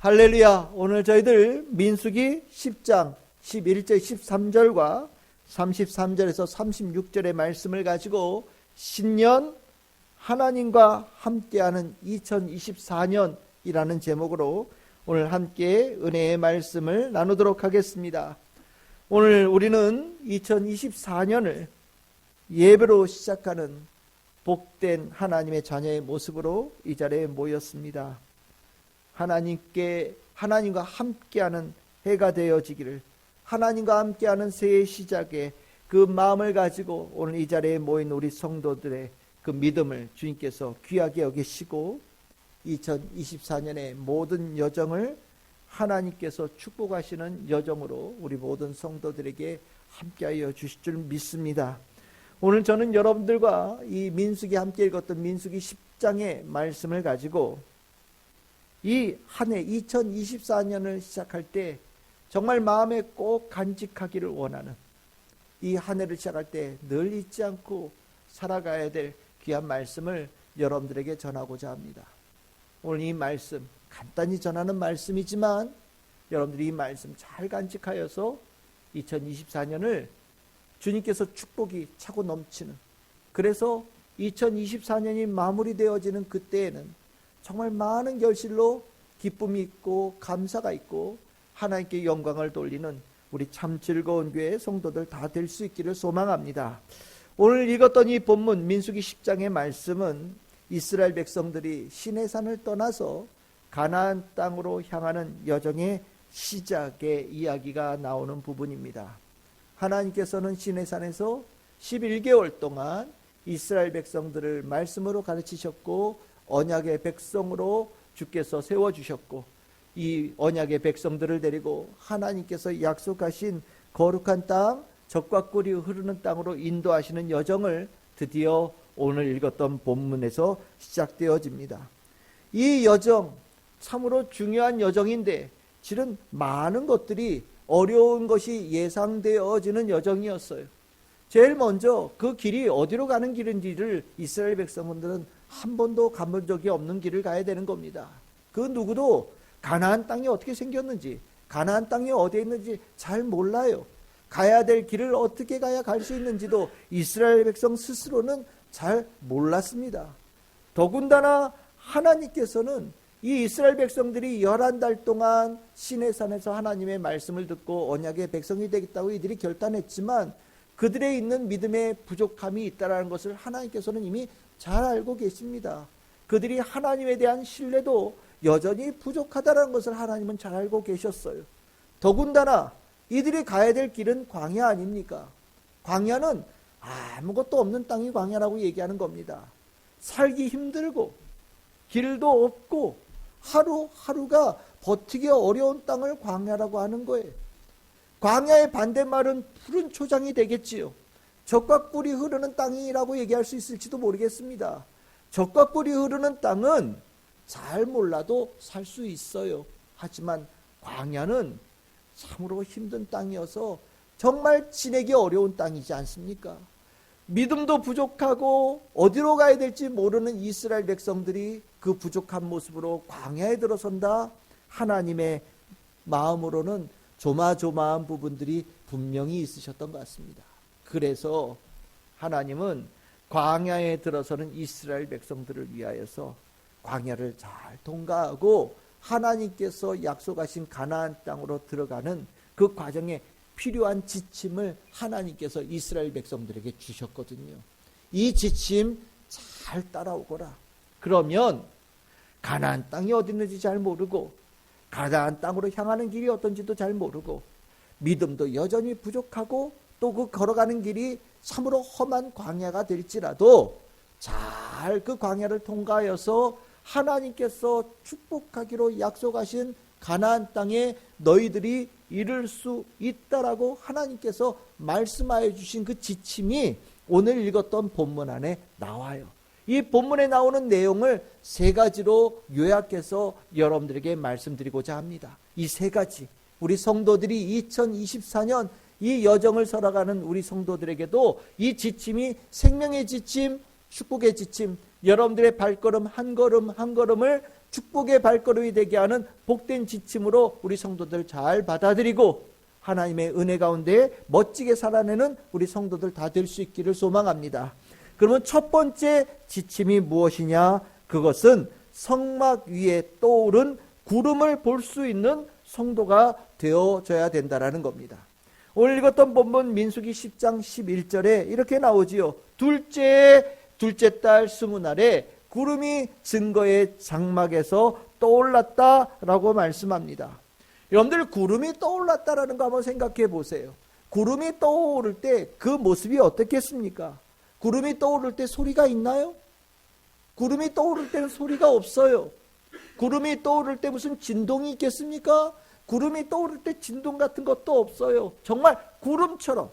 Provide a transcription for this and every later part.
할렐루야. 오늘 저희들 민수기 10장 11절 13절과 33절에서 36절의 말씀을 가지고 신년 하나님과 함께하는 2024년이라는 제목으로 오늘 함께 은혜의 말씀을 나누도록 하겠습니다. 오늘 우리는 2024년을 예배로 시작하는 복된 하나님의 자녀의 모습으로 이 자리에 모였습니다. 하나님과 함께하는 해가 되어지기를, 하나님과 함께하는 새해 시작에 그 마음을 가지고 오늘 이 자리에 모인 우리 성도들의 그 믿음을 주님께서 귀하게 여기시고 2024년의 모든 여정을 하나님께서 축복하시는 여정으로 우리 모든 성도들에게 함께하여 주실 줄 믿습니다. 오늘 저는 여러분들과 이 민수기 함께 읽었던 민수기 10장의 말씀을 가지고 이 한 해 2024년을 시작할 때 정말 마음에 꼭 간직하기를 원하는, 이 한 해를 시작할 때 늘 잊지 않고 살아가야 될 귀한 말씀을 여러분들에게 전하고자 합니다. 오늘 이 말씀 간단히 전하는 말씀이지만 여러분들이 이 말씀 잘 간직하여서 2024년을 주님께서 축복이 차고 넘치는, 그래서 2024년이 마무리되어지는 그때에는 정말 많은 결실로 기쁨이 있고 감사가 있고 하나님께 영광을 돌리는 우리 참 즐거운 교회 성도들 다 될 수 있기를 소망합니다. 오늘 읽었던 이 본문 민수기 10장의 말씀은 이스라엘 백성들이 시내산을 떠나서 가나안 땅으로 향하는 여정의 시작의 이야기가 나오는 부분입니다. 하나님께서는 시내산에서 11개월 동안 이스라엘 백성들을 말씀으로 가르치셨고 언약의 백성으로 주께서 세워주셨고, 이 언약의 백성들을 데리고 하나님께서 약속하신 거룩한 땅, 젖과 꿀이 흐르는 땅으로 인도하시는 여정을 드디어 오늘 읽었던 본문에서 시작되어집니다. 이 여정 참으로 중요한 여정인데 실은 많은 것들이 어려운 것이 예상되어지는 여정이었어요. 제일 먼저 그 길이 어디로 가는 길인지를 이스라엘 백성들은 한 번도 가본 적이 없는 길을 가야 되는 겁니다. 그 누구도 가나안 땅이 어떻게 생겼는지, 가나안 땅이 어디에 있는지 잘 몰라요. 가야 될 길을 어떻게 가야 갈 수 있는지도 이스라엘 백성 스스로는 잘 몰랐습니다. 더군다나 하나님께서는 이 이스라엘 백성들이 11달 동안 시내산에서 하나님의 말씀을 듣고 언약의 백성이 되겠다고 이들이 결단했지만 그들의 있는 믿음의 부족함이 있다는 것을 하나님께서는 이미 잘 알고 계십니다. 그들이 하나님에 대한 신뢰도 여전히 부족하다는 것을 하나님은 잘 알고 계셨어요. 더군다나 이들이 가야 될 길은 광야 아닙니까? 광야는 아무것도 없는 땅이 광야라고 얘기하는 겁니다. 살기 힘들고 길도 없고 하루하루가 버티기 어려운 땅을 광야라고 하는 거예요. 광야의 반대말은 푸른 초장이 되겠지요. 젖과 꿀이 흐르는 땅이라고 얘기할 수 있을지도 모르겠습니다. 젖과 꿀이 흐르는 땅은 잘 몰라도 살 수 있어요. 하지만 광야는 참으로 힘든 땅이어서 정말 지내기 어려운 땅이지 않습니까? 믿음도 부족하고 어디로 가야 될지 모르는 이스라엘 백성들이 그 부족한 모습으로 광야에 들어선다. 하나님의 마음으로는 조마조마한 부분들이 분명히 있으셨던 것 같습니다. 그래서 하나님은 광야에 들어서는 이스라엘 백성들을 위하여서 광야를 잘 통과하고 하나님께서 약속하신 가나안 땅으로 들어가는 그 과정에 필요한 지침을 하나님께서 이스라엘 백성들에게 주셨거든요. 이 지침 잘 따라오거라. 그러면 가나안 땅이 어디 있는지 잘 모르고 가나안 땅으로 향하는 길이 어떤지도 잘 모르고 믿음도 여전히 부족하고 또 그 걸어가는 길이 참으로 험한 광야가 될지라도 잘 그 광야를 통과하여서 하나님께서 축복하기로 약속하신 가나안 땅에 너희들이 이룰 수 있다라고 하나님께서 말씀하여 주신 그 지침이 오늘 읽었던 본문 안에 나와요. 이 본문에 나오는 내용을 세 가지로 요약해서 여러분들에게 말씀드리고자 합니다. 이 세 가지, 우리 성도들이 2024년 이 여정을 살아가는 우리 성도들에게도 이 지침이 생명의 지침, 축복의 지침, 여러분들의 발걸음 한 걸음 한 걸음을 축복의 발걸음이 되게 하는 복된 지침으로 우리 성도들 잘 받아들이고 하나님의 은혜 가운데 멋지게 살아내는 우리 성도들 다 될 수 있기를 소망합니다. 그러면 첫 번째 지침이 무엇이냐? 그것은 성막 위에 떠오른 구름을 볼 수 있는 성도가 되어져야 된다라는 겁니다. 오늘 읽었던 본문 민수기 10장 11절에 이렇게 나오지요. 둘째 달 스무 날에 구름이 증거의 장막에서 떠올랐다라고 말씀합니다. 여러분들 구름이 떠올랐다라는 거 한번 생각해 보세요. 구름이 떠오를 때 그 모습이 어떻겠습니까? 구름이 떠오를 때 소리가 있나요? 구름이 떠오를 때는 소리가 없어요. 구름이 떠오를 때 무슨 진동이 있겠습니까? 구름이 떠오를 때 진동 같은 것도 없어요. 정말 구름처럼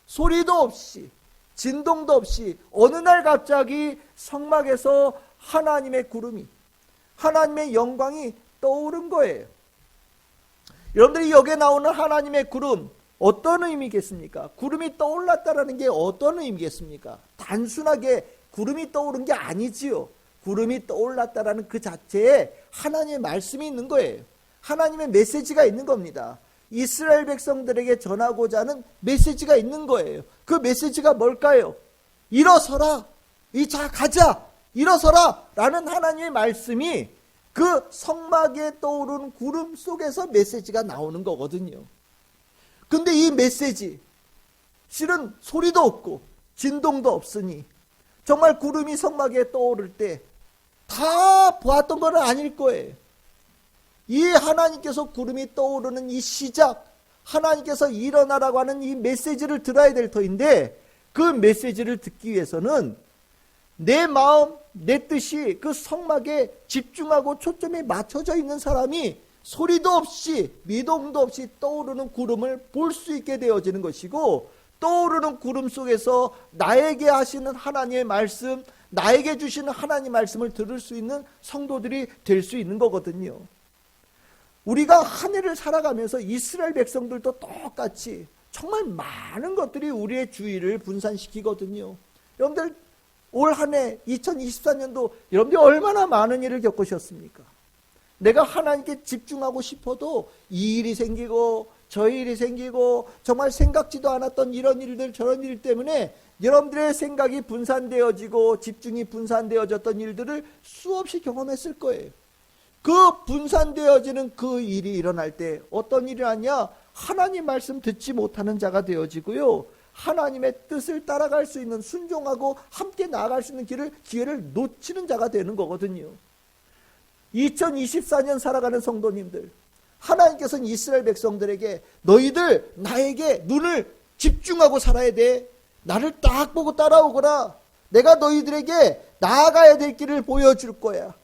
소리도 없이 진동도 없이 어느 날 갑자기 성막에서 하나님의 구름이, 하나님의 영광이 떠오른 거예요. 여러분들이 여기에 나오는 하나님의 구름 어떤 의미겠습니까? 구름이 떠올랐다라는 게 어떤 의미겠습니까? 단순하게 구름이 떠오른 게 아니지요. 구름이 떠올랐다라는 그 자체에 하나님의 말씀이 있는 거예요. 하나님의 메시지가 있는 겁니다. 이스라엘 백성들에게 전하고자 하는 메시지가 있는 거예요. 그 메시지가 뭘까요? 일어서라. 자 가자. 일어서라. 라는 하나님의 말씀이 그 성막에 떠오르는 구름 속에서 메시지가 나오는 거거든요. 근데 이 메시지 실은 소리도 없고 진동도 없으니 정말 구름이 성막에 떠오를 때 다 보았던 건 아닐 거예요. 이 하나님께서 구름이 떠오르는 이 시작, 하나님께서 일어나라고 하는 이 메시지를 들어야 될 터인데 그 메시지를 듣기 위해서는 내 마음, 내 뜻이 그 성막에 집중하고 초점이 맞춰져 있는 사람이 소리도 없이 미동도 없이 떠오르는 구름을 볼 수 있게 되어지는 것이고, 떠오르는 구름 속에서 나에게 하시는 하나님의 말씀, 나에게 주시는 하나님 말씀을 들을 수 있는 성도들이 될 수 있는 거거든요. 우리가 한 해를 살아가면서 이스라엘 백성들도 똑같이 정말 많은 것들이 우리의 주의를 분산시키거든요. 여러분들 올 한 해 2024년도 여러분들이 얼마나 많은 일을 겪으셨습니까? 내가 하나님께 집중하고 싶어도 이 일이 생기고 저 일이 생기고 정말 생각지도 않았던 이런 일들 저런 일 때문에 여러분들의 생각이 분산되어지고 집중이 분산되어졌던 일들을 수없이 경험했을 거예요. 그 분산되어지는 그 일이 일어날 때 어떤 일이 아니냐? 하나님 말씀 듣지 못하는 자가 되어지고요. 하나님의 뜻을 따라갈 수 있는, 순종하고 함께 나아갈 수 있는 기회를 놓치는 자가 되는 거거든요. 2024년 살아가는 성도님들, 하나님께서는 이스라엘 백성들에게 너희들 나에게 눈을 집중하고 살아야 돼. 나를 딱 보고 따라오거라. 내가 너희들에게 나아가야 될 길을 보여줄 거야.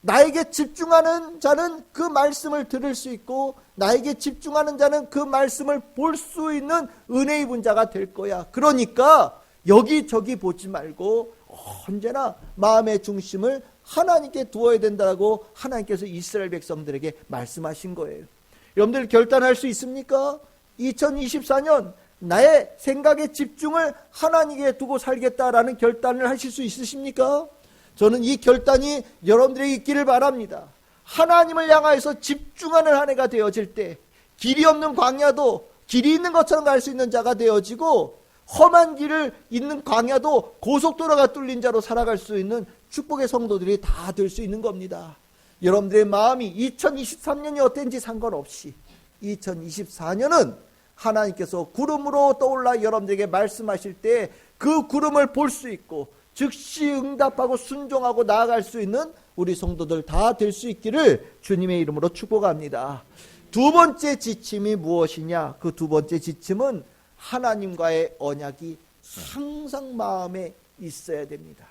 나에게 집중하는 자는 그 말씀을 들을 수 있고 나에게 집중하는 자는 그 말씀을 볼 수 있는 은혜 입은 자가 될 거야. 그러니까 여기저기 보지 말고 언제나 마음의 중심을 하나님께 두어야 된다고 하나님께서 이스라엘 백성들에게 말씀하신 거예요. 여러분들 결단할 수 있습니까? 2024년 나의 생각의 집중을 하나님께 두고 살겠다라는 결단을 하실 수 있으십니까? 저는 이 결단이 여러분들에게 있기를 바랍니다. 하나님을 향하여서 집중하는 한 해가 되어질 때 길이 없는 광야도 길이 있는 것처럼 갈 수 있는 자가 되어지고, 험한 길을 있는 광야도 고속도로가 뚫린 자로 살아갈 수 있는 축복의 성도들이 다 될 수 있는 겁니다. 여러분들의 마음이 2023년이 어땠는지 상관없이 2024년은 하나님께서 구름으로 떠올라 여러분들에게 말씀하실 때 그 구름을 볼 수 있고 즉시 응답하고 순종하고 나아갈 수 있는 우리 성도들 다 될 수 있기를 주님의 이름으로 축복합니다. 두 번째 지침이 무엇이냐? 그 두 번째 지침은 하나님과의 언약이 항상 마음에 있어야 됩니다.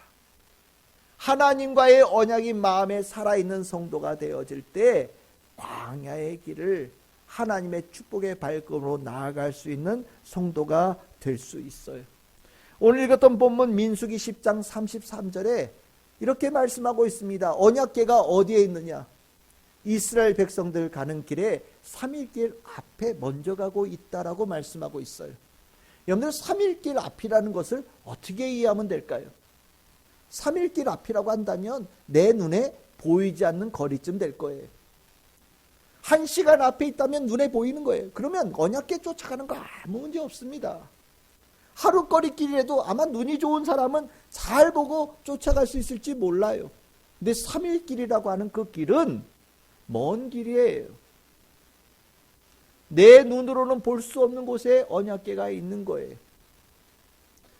하나님과의 언약이 마음에 살아있는 성도가 되어질 때 광야의 길을 하나님의 축복의 발걸음으로 나아갈 수 있는 성도가 될 수 있어요. 오늘 읽었던 본문 민수기 10장 33절에 이렇게 말씀하고 있습니다. 언약궤가 어디에 있느냐? 이스라엘 백성들 가는 길에 3일길 앞에 먼저 가고 있다라고 말씀하고 있어요. 여러분들 3일길 앞이라는 것을 어떻게 이해하면 될까요? 3일길 앞이라고 한다면 내 눈에 보이지 않는 거리쯤 될 거예요. 1시간 앞에 있다면 눈에 보이는 거예요. 그러면 언약궤 쫓아가는 거 아무 문제 없습니다. 하루 거리 길이라도 아마 눈이 좋은 사람은 잘 보고 쫓아갈 수 있을지 몰라요. 근데 3일 길이라고 하는 그 길은 먼 길이에요. 내 눈으로는 볼 수 없는 곳에 언약궤가 있는 거예요.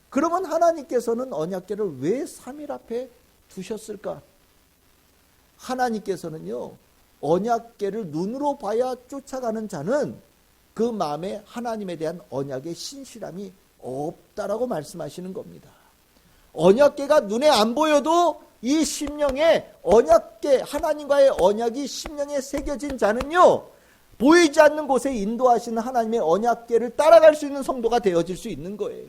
그러면 하나님께서는 언약궤를 왜 3일 앞에 두셨을까? 하나님께서는요, 언약궤를 눈으로 봐야 쫓아가는 자는 그 마음에 하나님에 대한 언약의 신실함이 없다라고 말씀하시는 겁니다. 언약궤가 눈에 안 보여도 이 심령에 언약궤, 하나님과의 언약이 심령에 새겨진 자는요, 보이지 않는 곳에 인도하시는 하나님의 언약궤를 따라갈 수 있는 성도가 되어질 수 있는 거예요.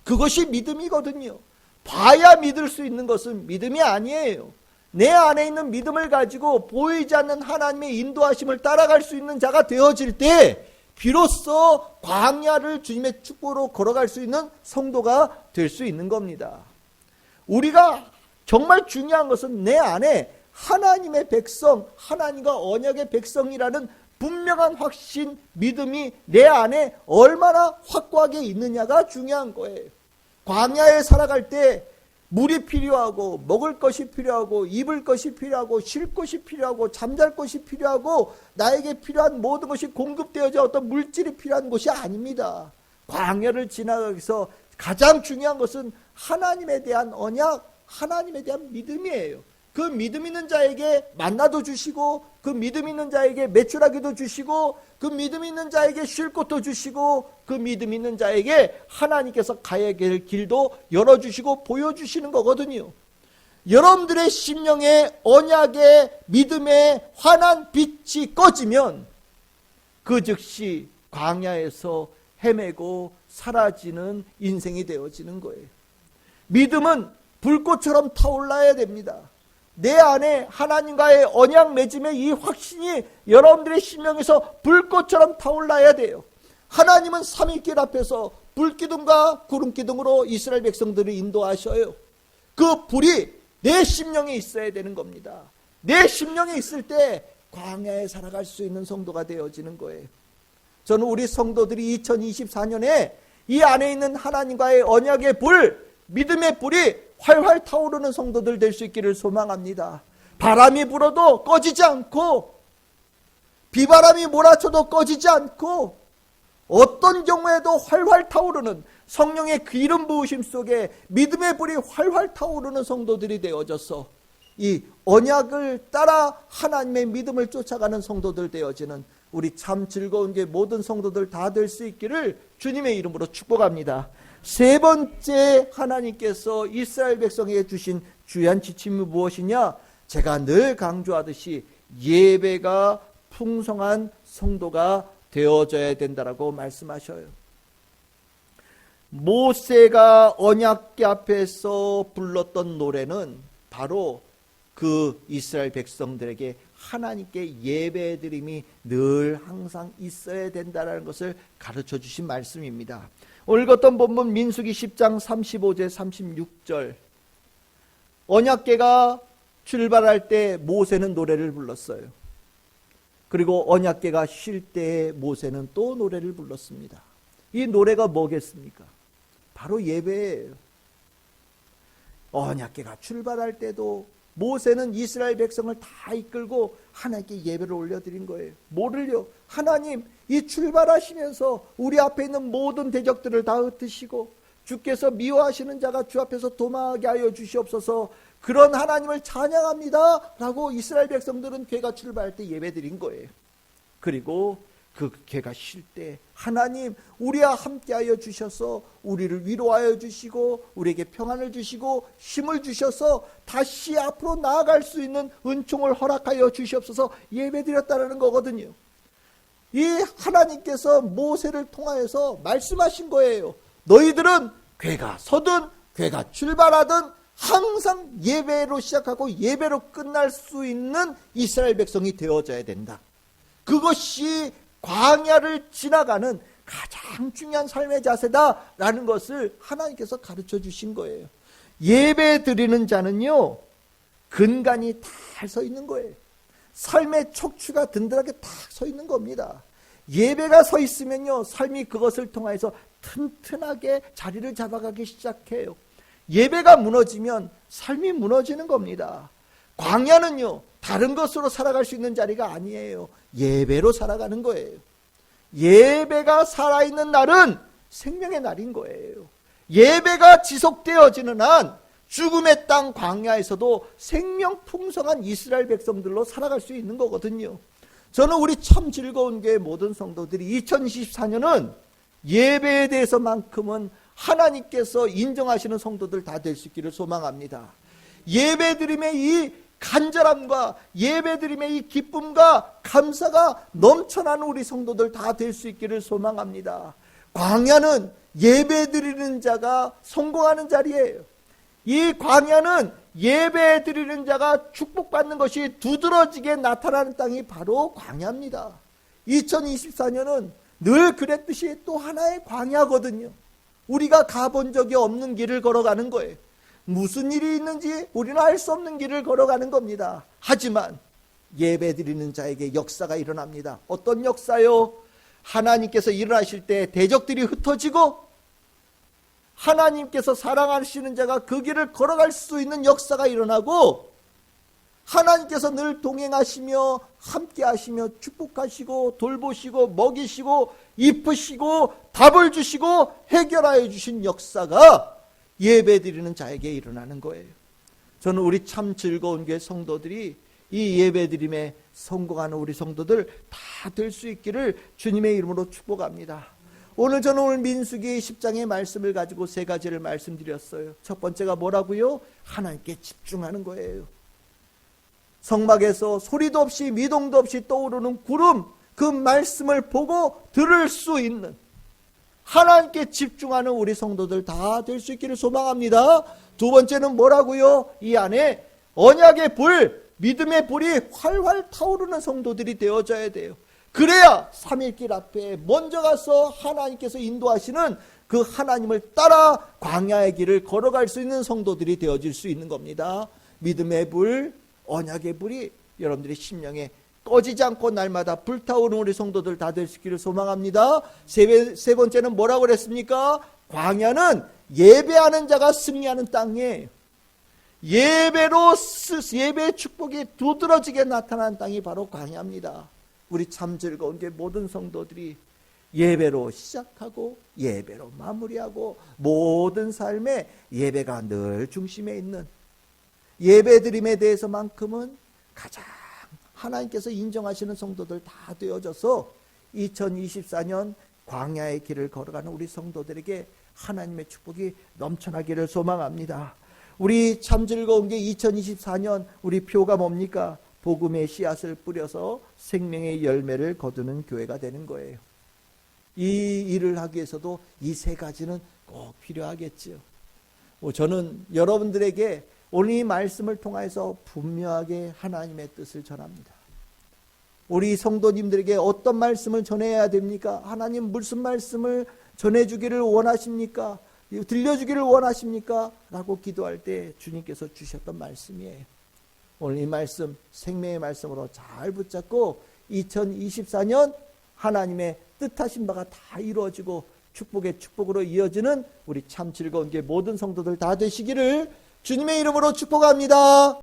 그것이 믿음이거든요. 봐야 믿을 수 있는 것은 믿음이 아니에요. 내 안에 있는 믿음을 가지고 보이지 않는 하나님의 인도하심을 따라갈 수 있는 자가 되어질 때 비로소 광야를 주님의 축복으로 걸어갈 수 있는 성도가 될 수 있는 겁니다. 우리가 정말 중요한 것은 내 안에 하나님의 백성, 하나님과 언약의 백성이라는 분명한 확신, 믿음이 내 안에 얼마나 확고하게 있느냐가 중요한 거예요. 광야에 살아갈 때 물이 필요하고 먹을 것이 필요하고 입을 것이 필요하고 쉴 것이 필요하고 잠잘 것이 필요하고 나에게 필요한 모든 것이 공급되어져 어떤 물질이 필요한 곳이 아닙니다. 광야를 지나가기서 가장 중요한 것은 하나님에 대한 언약, 하나님에 대한 믿음이에요. 그 믿음 있는 자에게 만나도 주시고 그 믿음 있는 자에게 매출하기도 주시고 그 믿음 있는 자에게 쉴 곳도 주시고 그 믿음 있는 자에게 하나님께서 가야 될 길도 열어주시고 보여주시는 거거든요. 여러분들의 심령에 언약의 믿음의 환한 빛이 꺼지면 그 즉시 광야에서 헤매고 사라지는 인생이 되어지는 거예요. 믿음은 불꽃처럼 타올라야 됩니다. 내 안에 하나님과의 언약 맺음의 이 확신이 여러분들의 심령에서 불꽃처럼 타올라야 돼요. 하나님은 삼위길 앞에서 불기둥과 구름기둥으로 이스라엘 백성들을 인도하셔요. 그 불이 내 심령에 있어야 되는 겁니다. 내 심령에 있을 때 광야에 살아갈 수 있는 성도가 되어지는 거예요. 저는 우리 성도들이 2024년에 이 안에 있는 하나님과의 언약의 불, 믿음의 불이 활활 타오르는 성도들 될 수 있기를 소망합니다. 바람이 불어도 꺼지지 않고 비바람이 몰아쳐도 꺼지지 않고 어떤 경우에도 활활 타오르는 성령의 기름 부으심 속에 믿음의 불이 활활 타오르는 성도들이 되어져서 이 언약을 따라 하나님의 믿음을 쫓아가는 성도들 되어지는 우리 참 즐거운 게 모든 성도들 다 될 수 있기를 주님의 이름으로 축복합니다. 세 번째 하나님께서 이스라엘 백성에게 주신 주요한 지침이 무엇이냐? 제가 늘 강조하듯이 예배가 풍성한 성도가 되어져야 된다라고 말씀하셔요. 모세가 언약궤 앞에서 불렀던 노래는 바로 그 이스라엘 백성들에게 하나님께 예배드림이 늘 항상 있어야 된다는 것을 가르쳐 주신 말씀입니다. 오늘 읽었던 본문 민수기 10장 35절 36절 언약궤가 출발할 때 모세는 노래를 불렀어요. 그리고 언약궤가 쉴 때 모세는 또 노래를 불렀습니다. 이 노래가 뭐겠습니까? 바로 예배예요. 언약궤가 출발할 때도 모세는 이스라엘 백성을 다 이끌고 하나님께 예배를 올려드린 거예요. 뭐를요? 하나님, 이 출발하시면서 우리 앞에 있는 모든 대적들을 다 흩으시고 주께서 미워하시는 자가 주 앞에서 도망하게 하여 주시옵소서. 그런 하나님을 찬양합니다 라고 이스라엘 백성들은 궤가 출발할 때 예배드린 거예요. 그리고 그 궤가 쉴 때 하나님 우리와 함께하여 주셔서 우리를 위로하여 주시고 우리에게 평안을 주시고 힘을 주셔서 다시 앞으로 나아갈 수 있는 은총을 허락하여 주시옵소서 예배드렸다는 거거든요. 이 하나님께서 모세를 통하여서 말씀하신 거예요. 너희들은 궤가 서든 궤가 출발하든 항상 예배로 시작하고 예배로 끝날 수 있는 이스라엘 백성이 되어져야 된다. 그것이 광야를 지나가는 가장 중요한 삶의 자세다라는 것을 하나님께서 가르쳐 주신 거예요. 예배 드리는 자는요, 근간이 잘 서 있는 거예요. 삶의 척추가 든든하게 딱 서 있는 겁니다. 예배가 서 있으면요, 삶이 그것을 통해서 튼튼하게 자리를 잡아가기 시작해요. 예배가 무너지면 삶이 무너지는 겁니다. 광야는요, 다른 것으로 살아갈 수 있는 자리가 아니에요. 예배로 살아가는 거예요. 예배가 살아있는 날은 생명의 날인 거예요. 예배가 지속되어지는 한 죽음의 땅 광야에서도 생명 풍성한 이스라엘 백성들로 살아갈 수 있는 거거든요. 저는 우리 참 즐거운 교회 모든 성도들이 2024년은 예배에 대해서만큼은 하나님께서 인정하시는 성도들 다 될 수 있기를 소망합니다. 예배드림의 이 간절함과 예배드림의 이 기쁨과 감사가 넘쳐나는 우리 성도들 다 될 수 있기를 소망합니다. 광야는 예배드리는 자가 성공하는 자리예요. 이 광야는 예배드리는 자가 축복받는 것이 두드러지게 나타나는 땅이 바로 광야입니다. 2024년은 늘 그랬듯이 또 하나의 광야거든요. 우리가 가본 적이 없는 길을 걸어가는 거예요. 무슨 일이 있는지 우리는 알 수 없는 길을 걸어가는 겁니다. 하지만 예배드리는 자에게 역사가 일어납니다. 어떤 역사요? 하나님께서 일어나실 때 대적들이 흩어지고 하나님께서 사랑하시는 자가 그 길을 걸어갈 수 있는 역사가 일어나고 하나님께서 늘 동행하시며 함께하시며 축복하시고 돌보시고 먹이시고 입히시고 답을 주시고 해결하여 주신 역사가 예배드리는 자에게 일어나는 거예요. 저는 우리 참 즐거운 교회 성도들이 이 예배드림에 성공하는 우리 성도들 다 될 수 있기를 주님의 이름으로 축복합니다. 오늘 민수기 10장의 말씀을 가지고 세 가지를 말씀드렸어요. 첫 번째가 뭐라고요? 하나님께 집중하는 거예요. 성막에서 소리도 없이 미동도 없이 떠오르는 구름, 그 말씀을 보고 들을 수 있는 하나님께 집중하는 우리 성도들 다 될 수 있기를 소망합니다. 두 번째는 뭐라고요? 이 안에 언약의 불, 믿음의 불이 활활 타오르는 성도들이 되어져야 돼요. 그래야 3.1길 앞에 먼저 가서 하나님께서 인도하시는 그 하나님을 따라 광야의 길을 걸어갈 수 있는 성도들이 되어질 수 있는 겁니다. 믿음의 불, 언약의 불이 여러분들의 심령에 꺼지지 않고 날마다 불타오르는 우리 성도들 다 될 수 있기를 소망합니다. 세 번째는 뭐라고 그랬습니까? 광야는 예배하는 자가 승리하는 땅이에요. 예배의 축복이 두드러지게 나타나는 땅이 바로 광야입니다. 우리 참 즐거운 게 모든 성도들이 예배로 시작하고 예배로 마무리하고 모든 삶에 예배가 늘 중심에 있는 예배드림에 대해서만큼은 가장 하나님께서 인정하시는 성도들 다 되어져서 2024년 광야의 길을 걸어가는 우리 성도들에게 하나님의 축복이 넘쳐나기를 소망합니다. 우리 참 즐거운 게 2024년 우리 표가 뭡니까? 복음의 씨앗을 뿌려서 생명의 열매를 거두는 교회가 되는 거예요. 이 일을 하기 위해서도 이 세 가지는 꼭 필요하겠지요. 저는 여러분들에게 오늘 이 말씀을 통해서 분명하게 하나님의 뜻을 전합니다. 우리 성도님들에게 어떤 말씀을 전해야 됩니까? 하나님 무슨 말씀을 전해주기를 원하십니까? 들려주기를 원하십니까? 라고 기도할 때 주님께서 주셨던 말씀이에요. 오늘 이 말씀 생명의 말씀으로 잘 붙잡고 2024년 하나님의 뜻하신 바가 다 이루어지고 축복의 축복으로 이어지는 우리 참 즐거운 게 모든 성도들 다 되시기를 주님의 이름으로 축복합니다.